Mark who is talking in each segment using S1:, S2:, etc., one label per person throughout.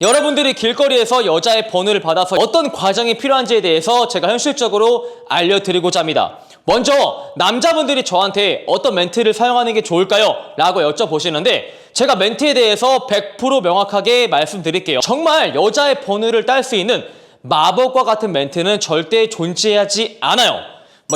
S1: 여러분들이 길거리에서 여자의 번호를 받아서 어떤 과정이 필요한지에 대해서 제가 현실적으로 알려드리고자 합니다. 먼저 남자분들이 저한테 어떤 멘트를 사용하는 게 좋을까요? 라고 여쭤보시는데 제가 멘트에 대해서 100% 명확하게 말씀드릴게요. 정말 여자의 번호를 딸 수 있는 마법과 같은 멘트는 절대 존재하지 않아요.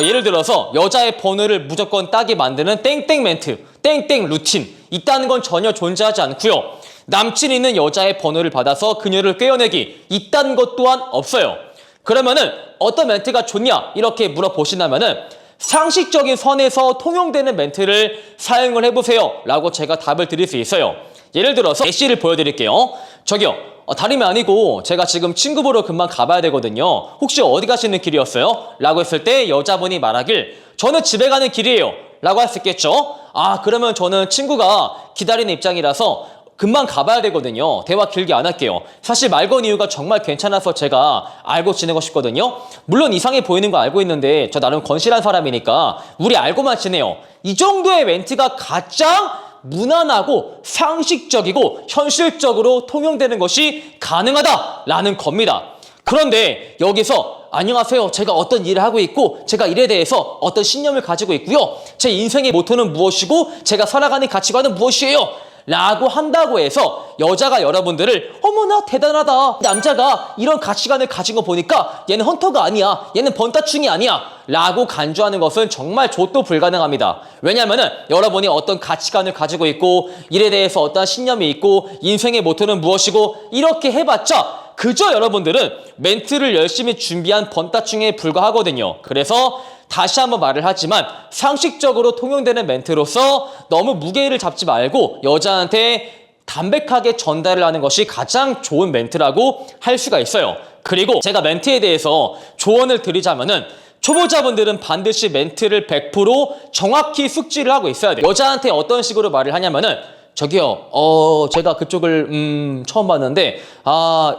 S1: 예를 들어서 여자의 번호를 무조건 따게 만드는 땡땡 멘트, 땡땡 루틴 있다는 건 전혀 존재하지 않고요. 남친 있는 여자의 번호를 받아서 그녀를 꿰어내기 있다는 것 또한 없어요. 그러면은 어떤 멘트가 좋냐 이렇게 물어보신다면은 상식적인 선에서 통용되는 멘트를 사용을 해보세요 라고 제가 답을 드릴 수 있어요. 예를 들어서 예시를 보여드릴게요. 저기요, 다름이 아니고 제가 지금 친구 보러 금방 가봐야 되거든요. 혹시 어디 가시는 길이었어요? 라고 했을 때 여자분이 말하길 저는 집에 가는 길이에요 라고 할 수 있겠죠. 그러면 저는 친구가 기다리는 입장이라서 금방 가봐야 되거든요. 대화 길게 안 할게요. 사실 말 건 이유가 정말 괜찮아서 제가 알고 지내고 싶거든요. 물론 이상해 보이는 거 알고 있는데 저 나름 건실한 사람이니까 우리 알고만 지내요. 이 정도의 멘트가 가장 무난하고 상식적이고 현실적으로 통용되는 것이 가능하다라는 겁니다. 그런데 여기서 안녕하세요. 제가 어떤 일을 하고 있고 제가 일에 대해서 어떤 신념을 가지고 있고요. 제 인생의 모토는 무엇이고 제가 살아가는 가치관은 무엇이에요? 라고 한다고 해서 여자가 여러분들을 어머나 대단하다. 남자가 이런 가치관을 가진 거 보니까 얘는 헌터가 아니야. 얘는 번따충이 아니야. 라고 간주하는 것은 정말 좆도 불가능합니다. 왜냐하면은 여러분이 어떤 가치관을 가지고 있고 일에 대해서 어떤 신념이 있고 인생의 모토는 무엇이고 이렇게 해봤자 그저 여러분들은 멘트를 열심히 준비한 번따충에 불과하거든요. 그래서 다시 한번 말을 하지만 상식적으로 통용되는 멘트로서 너무 무게를 잡지 말고 여자한테 담백하게 전달을 하는 것이 가장 좋은 멘트라고 할 수가 있어요. 그리고 제가 멘트에 대해서 조언을 드리자면은 초보자분들은 반드시 멘트를 100% 정확히 숙지를 하고 있어야 돼요. 여자한테 어떤 식으로 말을 하냐면은 저기요, 제가 그쪽을 처음 봤는데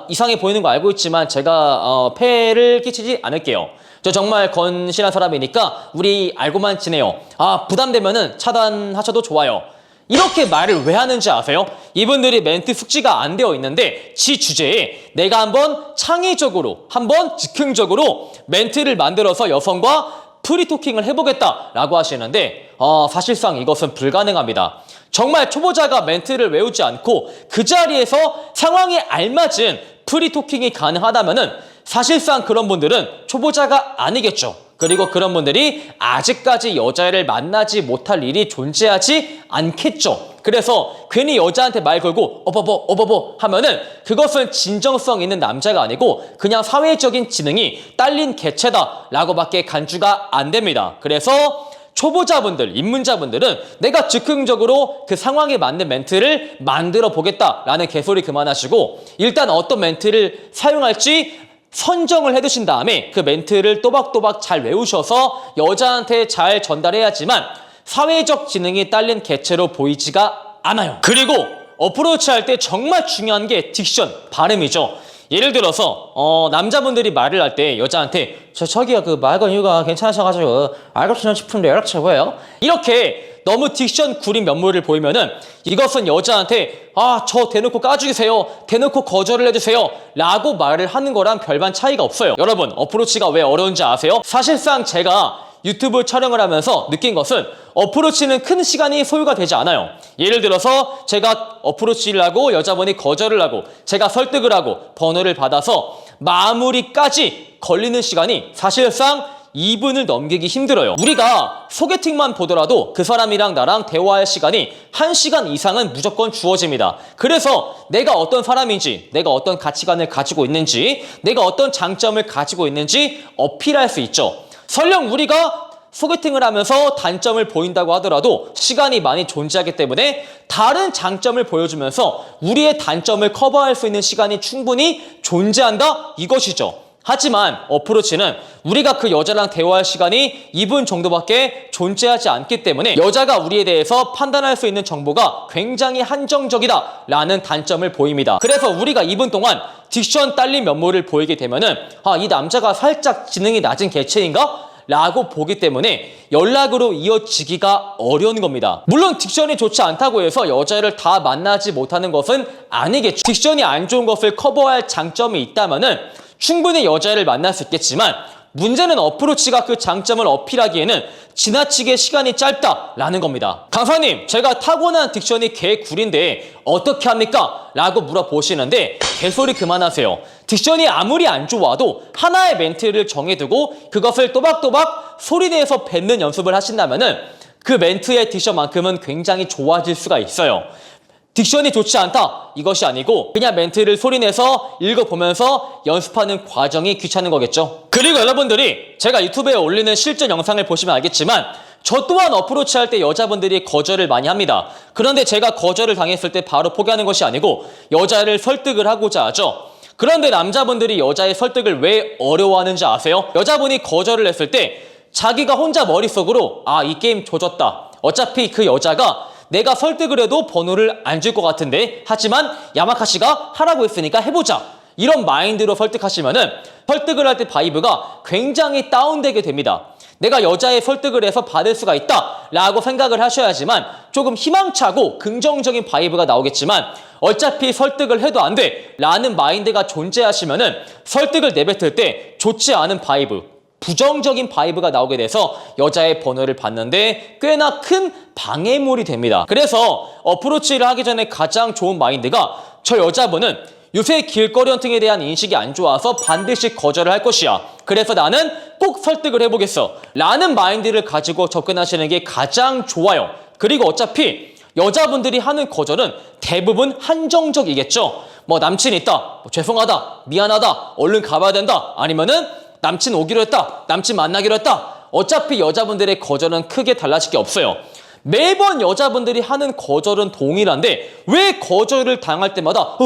S1: 이상해 보이는 거 알고 있지만 제가 폐를 끼치지 않을게요. 저 정말 건실한 사람이니까 우리 알고만 지내요. 부담되면은 차단하셔도 좋아요. 이렇게 말을 왜 하는지 아세요? 이분들이 멘트 숙지가 안 되어 있는데 지 주제에 내가 한번 창의적으로, 한번 즉흥적으로 멘트를 만들어서 여성과 프리토킹을 해보겠다라고 하시는데 사실상 이것은 불가능합니다. 정말 초보자가 멘트를 외우지 않고 그 자리에서 상황에 알맞은 프리토킹이 가능하다면은 사실상 그런 분들은 초보자가 아니겠죠. 그리고 그런 분들이 아직까지 여자를 만나지 못할 일이 존재하지 않겠죠. 그래서 괜히 여자한테 말 걸고 어버버 하면은 그것은 진정성 있는 남자가 아니고 그냥 사회적인 지능이 딸린 개체다라고밖에 간주가 안 됩니다. 그래서 초보자분들, 입문자분들은 내가 즉흥적으로 그 상황에 맞는 멘트를 만들어 보겠다라는 개소리 그만하시고 일단 어떤 멘트를 사용할지 선정을 해두신 다음에 그 멘트를 또박또박 잘 외우셔서 여자한테 잘 전달해야지만 사회적 지능이 딸린 개체로 보이지가 않아요. 그리고 어프로치 할 때 정말 중요한 게 딕션, 발음이죠. 예를 들어서 남자분들이 말을 할 때 여자한테 저기요 그 말 건 이유가 괜찮으셔가지고 알고 지내고 싶은데 연락 최고예요. 이렇게 너무 딕션 구린 면모를 보이면은 이것은 여자한테 저 대놓고 까주세요. 대놓고 거절을 해주세요. 라고 말을 하는 거랑 별반 차이가 없어요. 여러분 어프로치가 왜 어려운지 아세요? 사실상 제가 유튜브 촬영을 하면서 느낀 것은 어프로치는 큰 시간이 소요가 되지 않아요. 예를 들어서 제가 어프로치를 하고 여자분이 거절을 하고 제가 설득을 하고 번호를 받아서 마무리까지 걸리는 시간이 사실상 2분을 넘기기 힘들어요. 우리가 소개팅만 보더라도 그 사람이랑 나랑 대화할 시간이 1시간 이상은 무조건 주어집니다. 그래서 내가 어떤 사람인지, 내가 어떤 가치관을 가지고 있는지, 내가 어떤 장점을 가지고 있는지 어필할 수 있죠. 설령 우리가 소개팅을 하면서 단점을 보인다고 하더라도 시간이 많이 존재하기 때문에 다른 장점을 보여주면서 우리의 단점을 커버할 수 있는 시간이 충분히 존재한다 이것이죠. 하지만 어프로치는 우리가 그 여자랑 대화할 시간이 2분 정도밖에 존재하지 않기 때문에 여자가 우리에 대해서 판단할 수 있는 정보가 굉장히 한정적이다 라는 단점을 보입니다. 그래서 우리가 2분 동안 딕션 딸린 면모를 보이게 되면은 이 남자가 살짝 지능이 낮은 개체인가? 라고 보기 때문에 연락으로 이어지기가 어려운 겁니다. 물론 딕션이 좋지 않다고 해서 여자를 다 만나지 못하는 것은 아니겠죠. 딕션이 안 좋은 것을 커버할 장점이 있다면은 충분히 여자를 만날 수 있겠지만 문제는 어프로치가 그 장점을 어필하기에는 지나치게 시간이 짧다라는 겁니다. 강사님, 제가 타고난 딕션이 개구리인데 어떻게 합니까? 라고 물어보시는데 개소리 그만하세요. 딕션이 아무리 안 좋아도 하나의 멘트를 정해두고 그것을 또박또박 소리내서 뱉는 연습을 하신다면은 그 멘트의 딕션만큼은 굉장히 좋아질 수가 있어요. 딕션이 좋지 않다 이것이 아니고 그냥 멘트를 소리내서 읽어보면서 연습하는 과정이 귀찮은 거겠죠. 그리고 여러분들이 제가 유튜브에 올리는 실전 영상을 보시면 알겠지만 저 또한 어프로치 할 때 여자분들이 거절을 많이 합니다. 그런데 제가 거절을 당했을 때 바로 포기하는 것이 아니고 여자를 설득을 하고자 하죠. 그런데 남자분들이 여자의 설득을 왜 어려워하는지 아세요? 여자분이 거절을 했을 때 자기가 혼자 머릿속으로 아, 이 게임 조졌다. 어차피 그 여자가 내가 설득을 해도 번호를 안 줄 것 같은데 하지만 야마카시가 하라고 했으니까 해보자. 이런 마인드로 설득하시면은 설득을 할 때 바이브가 굉장히 다운되게 됩니다. 내가 여자의 설득을 해서 받을 수가 있다 라고 생각을 하셔야지만 조금 희망차고 긍정적인 바이브가 나오겠지만 어차피 설득을 해도 안 돼 라는 마인드가 존재하시면은 설득을 내뱉을 때 좋지 않은 바이브, 부정적인 바이브가 나오게 돼서 여자의 번호를 받는데 꽤나 큰 방해물이 됩니다. 그래서 어프로치를 하기 전에 가장 좋은 마인드가 저 여자분은 요새 길거리 헌팅에 대한 인식이 안 좋아서 반드시 거절을 할 것이야. 그래서 나는 꼭 설득을 해보겠어 라는 마인드를 가지고 접근하시는 게 가장 좋아요. 그리고 어차피 여자분들이 하는 거절은 대부분 한정적이겠죠. 뭐 남친 있다, 뭐 죄송하다, 미안하다, 얼른 가봐야 된다, 아니면은 남친 오기로 했다, 남친 만나기로 했다. 어차피 여자분들의 거절은 크게 달라질 게 없어요. 매번 여자분들이 하는 거절은 동일한데 왜 거절을 당할 때마다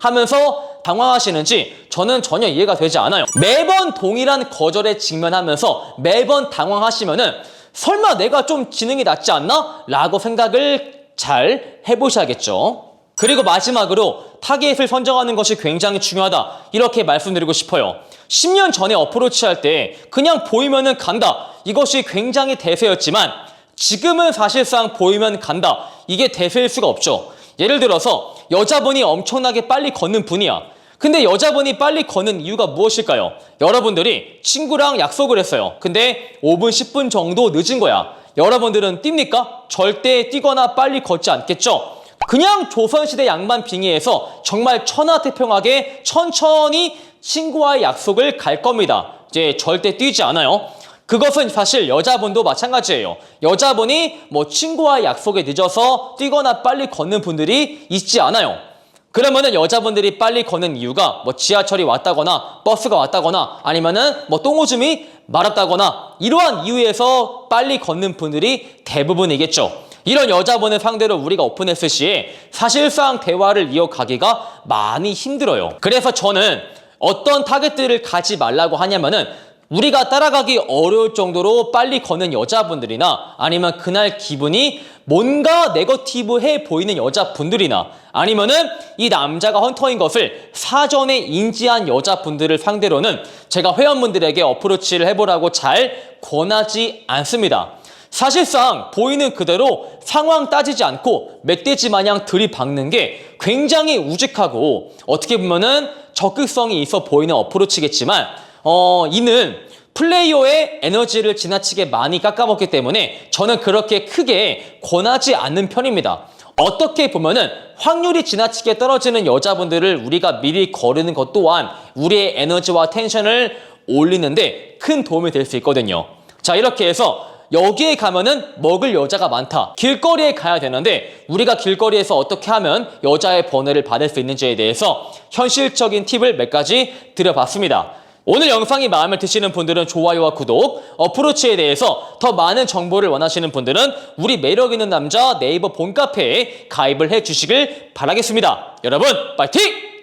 S1: 하면서 당황하시는지 저는 전혀 이해가 되지 않아요. 매번 동일한 거절에 직면하면서 매번 당황하시면은 설마 내가 좀 지능이 낮지 않나? 라고 생각을 잘 해보셔야겠죠. 그리고 마지막으로 타겟을 선정하는 것이 굉장히 중요하다 이렇게 말씀드리고 싶어요. 10년 전에 어프로치 할 때 그냥 보이면은 간다 이것이 굉장히 대세였지만 지금은 사실상 보이면 간다 이게 대세일 수가 없죠. 예를 들어서 여자분이 엄청나게 빨리 걷는 분이야. 근데 여자분이 빨리 걷는 이유가 무엇일까요? 여러분들이 친구랑 약속을 했어요. 근데 5분 10분 정도 늦은 거야. 여러분들은 뜁니까? 절대 뛰거나 빨리 걷지 않겠죠. 그냥 조선시대 양반 빙의해서 정말 천하태평하게 천천히 친구와의 약속을 갈 겁니다. 이제 절대 뛰지 않아요. 그것은 사실 여자분도 마찬가지예요. 여자분이 뭐 친구와의 약속에 늦어서 뛰거나 빨리 걷는 분들이 있지 않아요. 그러면은 여자분들이 빨리 걷는 이유가 뭐 지하철이 왔다거나 버스가 왔다거나 아니면은 뭐 똥오줌이 마렵다거나 이러한 이유에서 빨리 걷는 분들이 대부분이겠죠. 이런 여자분을 상대로 우리가 오픈했을 시에 사실상 대화를 이어가기가 많이 힘들어요. 그래서 저는 어떤 타겟들을 가지 말라고 하냐면은 우리가 따라가기 어려울 정도로 빨리 걷는 여자분들이나 아니면 그날 기분이 뭔가 네거티브해 보이는 여자분들이나 아니면은 이 남자가 헌터인 것을 사전에 인지한 여자분들을 상대로는 제가 회원분들에게 어프로치를 해보라고 잘 권하지 않습니다. 사실상 보이는 그대로 상황 따지지 않고 멧돼지 마냥 들이박는 게 굉장히 우직하고 어떻게 보면은 적극성이 있어 보이는 어프로치겠지만 이는 플레이어의 에너지를 지나치게 많이 깎아먹기 때문에 저는 그렇게 크게 권하지 않는 편입니다. 어떻게 보면은 확률이 지나치게 떨어지는 여자분들을 우리가 미리 거르는 것 또한 우리의 에너지와 텐션을 올리는데 큰 도움이 될 수 있거든요. 자, 이렇게 해서 여기에 가면은 먹을 여자가 많다. 길거리에 가야 되는데 우리가 길거리에서 어떻게 하면 여자의 번호를 받을 수 있는지에 대해서 현실적인 팁을 몇 가지 드려봤습니다. 오늘 영상이 마음에 드시는 분들은 좋아요와 구독, 어프로치에 대해서 더 많은 정보를 원하시는 분들은 우리 매력있는 남자 네이버 본카페에 가입을 해주시길 바라겠습니다. 여러분, 파이팅!